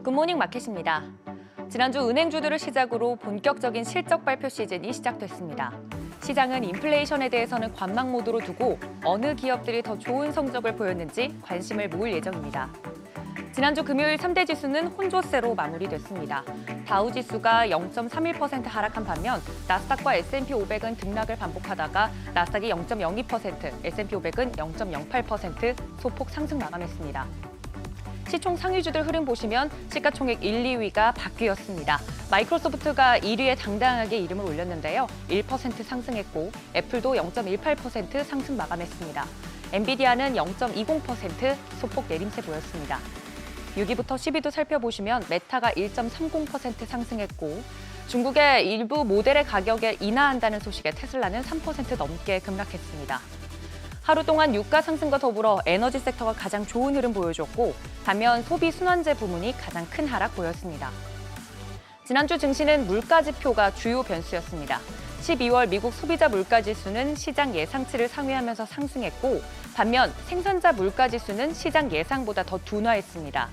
굿모닝 마켓입니다. 지난주 은행주들을 시작으로 본격적인 실적 발표 시즌이 시작됐습니다. 시장은 인플레이션에 대해서는 관망 모드로 두고 어느 기업들이 더 좋은 성적을 보였는지 관심을 모을 예정입니다. 지난주 금요일 3대 지수는 혼조세로 마무리됐습니다. 다우 지수가 0.31% 하락한 반면 나스닥과 S&P 500은 등락을 반복하다가 나스닥이 0.02%, S&P 500은 0.08% 소폭 상승 마감했습니다. 시총 상위주들 흐름 보시면 시가총액 1, 2위가 바뀌었습니다. 마이크로소프트가 1위에 당당하게 이름을 올렸는데요. 1% 상승했고 애플도 0.18% 상승 마감했습니다. 엔비디아는 0.20% 소폭 내림세 보였습니다. 6위부터 10위도 살펴보시면 메타가 1.30% 상승했고 중국의 일부 모델의 가격에 인하한다는 소식에 테슬라는 3% 넘게 급락했습니다. 하루 동안 유가 상승과 더불어 에너지 섹터가 가장 좋은 흐름 보여줬고 반면 소비 순환재 부문이 가장 큰 하락 보였습니다. 지난주 증시는 물가 지표가 주요 변수였습니다. 12월 미국 소비자 물가 지수는 시장 예상치를 상회하면서 상승했고 반면 생산자 물가 지수는 시장 예상보다 더 둔화했습니다.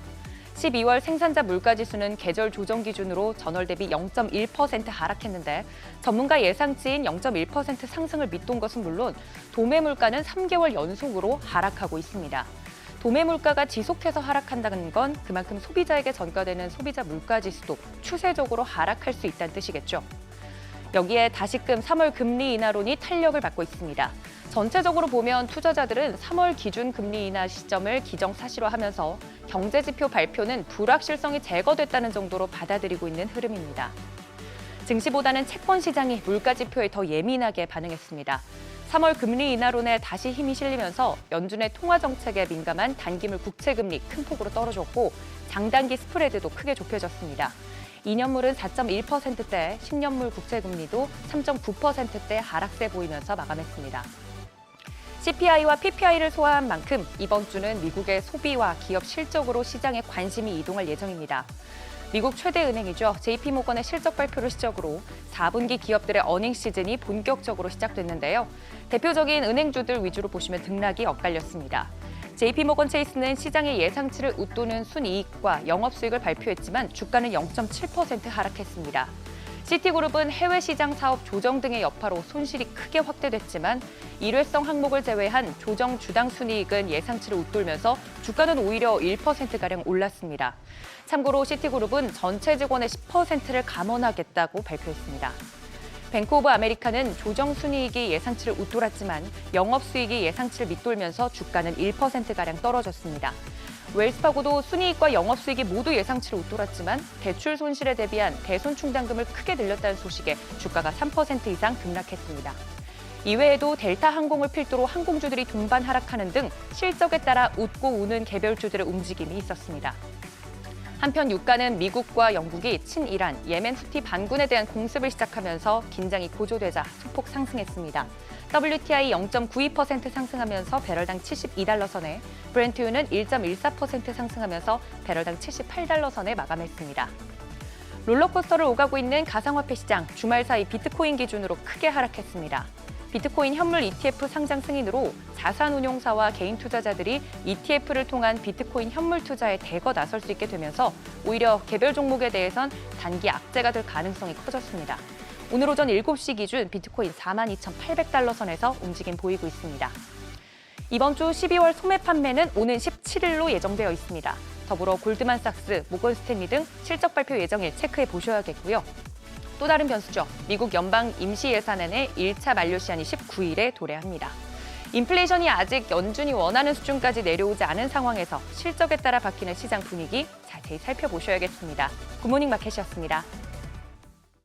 12월 생산자 물가 지수는 계절 조정 기준으로 전월 대비 0.1% 하락했는데 전문가 예상치인 0.1% 상승을 밑돈 것은 물론 도매 물가는 3개월 연속으로 하락하고 있습니다. 도매 물가가 지속해서 하락한다는 건 그만큼 소비자에게 전가되는 소비자 물가 지수도 추세적으로 하락할 수 있다는 뜻이겠죠. 여기에 다시금 3월 금리 인하론이 탄력을 받고 있습니다. 전체적으로 보면 투자자들은 3월 기준 금리 인하 시점을 기정사실화하면서 경제지표 발표는 불확실성이 제거됐다는 정도로 받아들이고 있는 흐름입니다. 증시보다는 채권 시장이 물가 지표에 더 예민하게 반응했습니다. 3월 금리 인하론에 다시 힘이 실리면서 연준의 통화 정책에 민감한 단기물 국채금리 큰 폭으로 떨어졌고 장단기 스프레드도 크게 좁혀졌습니다. 2년물은 4.1%대, 10년물 국채금리도 3.9%대 하락세 보이면서 마감했습니다. CPI와 PPI를 소화한 만큼 이번 주는 미국의 소비와 기업 실적으로 시장에 관심이 이동할 예정입니다. 미국 최대 은행이죠. JP모건의 실적 발표를 시작으로 4분기 기업들의 어닝 시즌이 본격적으로 시작됐는데요. 대표적인 은행주들 위주로 보시면 등락이 엇갈렸습니다. JP모건 체이스는 시장의 예상치를 웃도는 순이익과 영업수익을 발표했지만 주가는 0.7% 하락했습니다. 시티그룹은 해외 시장 사업 조정 등의 여파로 손실이 크게 확대됐지만 일회성 항목을 제외한 조정 주당 순이익은 예상치를 웃돌면서 주가는 오히려 1%가량 올랐습니다. 참고로 시티그룹은 전체 직원의 10%를 감원하겠다고 발표했습니다. 뱅크 오브 아메리카는 조정 순이익이 예상치를 웃돌았지만 영업수익이 예상치를 밑돌면서 주가는 1%가량 떨어졌습니다. 웰스파고도 순이익과 영업수익이 모두 예상치를 웃돌았지만 대출 손실에 대비한 대손 충당금을 크게 늘렸다는 소식에 주가가 3% 이상 급락했습니다. 이외에도 델타 항공을 필두로 항공주들이 동반 하락하는 등 실적에 따라 웃고 우는 개별주들의 움직임이 있었습니다. 한편 유가는 미국과 영국이 친이란, 예멘 후티 반군에 대한 공습을 시작하면서 긴장이 고조되자 소폭 상승했습니다. WTI 0.92% 상승하면서 배럴당 72달러 선에, 브렌트유는 1.14% 상승하면서 배럴당 78달러 선에 마감했습니다. 롤러코스터를 오가고 있는 가상화폐 시장, 주말 사이 비트코인 기준으로 크게 하락했습니다. 비트코인 현물 ETF 상장 승인으로 자산운용사와 개인 투자자들이 ETF를 통한 비트코인 현물 투자에 대거 나설 수 있게 되면서 오히려 개별 종목에 대해선 단기 악재가 될 가능성이 커졌습니다. 오늘 오전 7시 기준 비트코인 42,800달러 선에서 움직임 보이고 있습니다. 이번 주 12월 소매 판매는 오는 17일로 예정되어 있습니다. 더불어 골드만삭스, 모건스탠리 등 실적 발표 예정일 체크해 보셔야겠고요. 또 다른 변수죠. 미국 연방 임시예산안의 1차 만료 시한이 19일에 도래합니다. 인플레이션이 아직 연준이 원하는 수준까지 내려오지 않은 상황에서 실적에 따라 바뀌는 시장 분위기 자세히 살펴보셔야겠습니다. 굿모닝 마켓이었습니다.